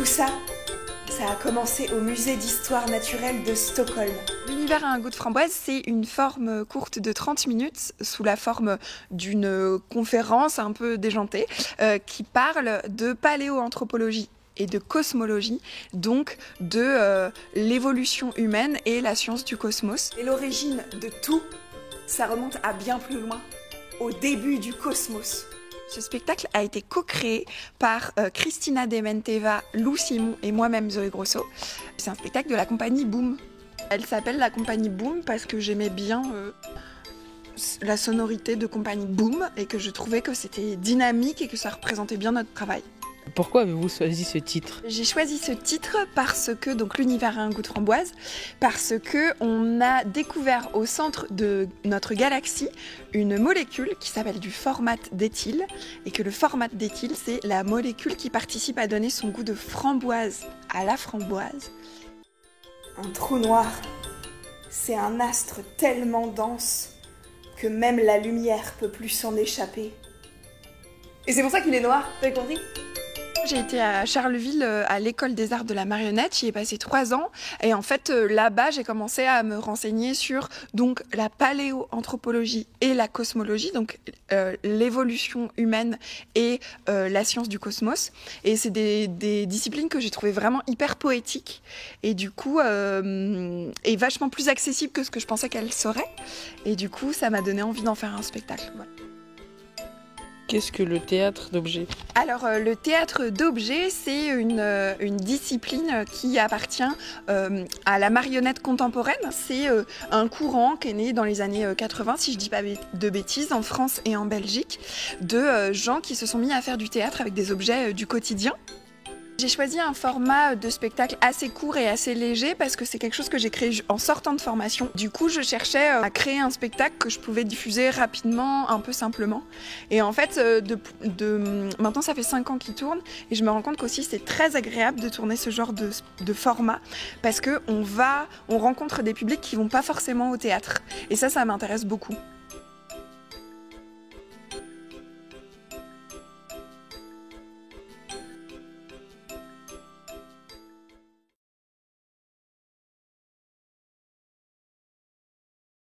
Tout ça, ça a commencé au musée d'histoire naturelle de Stockholm. L'univers à un goût de framboise, c'est une forme courte de 30 minutes sous la forme d'une conférence un peu déjantée qui parle de paléoanthropologie et de cosmologie, donc de l'évolution humaine et la science du cosmos. Et l'origine de tout, ça remonte à bien plus loin, au début du cosmos. Ce spectacle a été co-créé par Christina Dementeva, Lou Simon et moi-même Zoé Grosso. C'est un spectacle de la compagnie Boom. Elle s'appelle la compagnie Boom parce que j'aimais bien la sonorité de compagnie Boom et que je trouvais que c'était dynamique et que ça représentait bien notre travail. Pourquoi avez-vous choisi ce titre ? J'ai choisi ce titre parce que, donc l'univers a un goût de framboise, parce que on a découvert au centre de notre galaxie une molécule qui s'appelle du formate d'éthyle et que le formate d'éthyle, c'est la molécule qui participe à donner son goût de framboise à la framboise. Un trou noir, c'est un astre tellement dense que même la lumière peut plus s'en échapper. Et c'est pour ça qu'il est noir, t'as compris ? J'ai été à Charleville, à l'école des arts de la marionnette, j'y ai passé 3 ans et en fait là-bas j'ai commencé à me renseigner sur donc la paléoanthropologie et la cosmologie, donc l'évolution humaine et la science du cosmos, et c'est des disciplines que j'ai trouvées vraiment hyper poétiques et du coup et vachement plus accessibles que ce que je pensais qu'elles seraient, et du coup ça m'a donné envie d'en faire un spectacle. Voilà. Qu'est-ce que le théâtre d'objets ? Alors, le théâtre d'objets, c'est une discipline qui appartient à la marionnette contemporaine. C'est un courant qui est né dans les années 80, si je ne dis pas de bêtises, en France et en Belgique, de gens qui se sont mis à faire du théâtre avec des objets du quotidien. J'ai choisi un format de spectacle assez court et assez léger parce que c'est quelque chose que j'ai créé en sortant de formation. Du coup, je cherchais à créer un spectacle que je pouvais diffuser rapidement, un peu simplement. Et en fait, maintenant, ça fait 5 ans qu'il tourne et je me rends compte qu'aussi c'est très agréable de tourner ce genre de format parce qu'on rencontre des publics qui vont pas forcément au théâtre. Et ça m'intéresse beaucoup.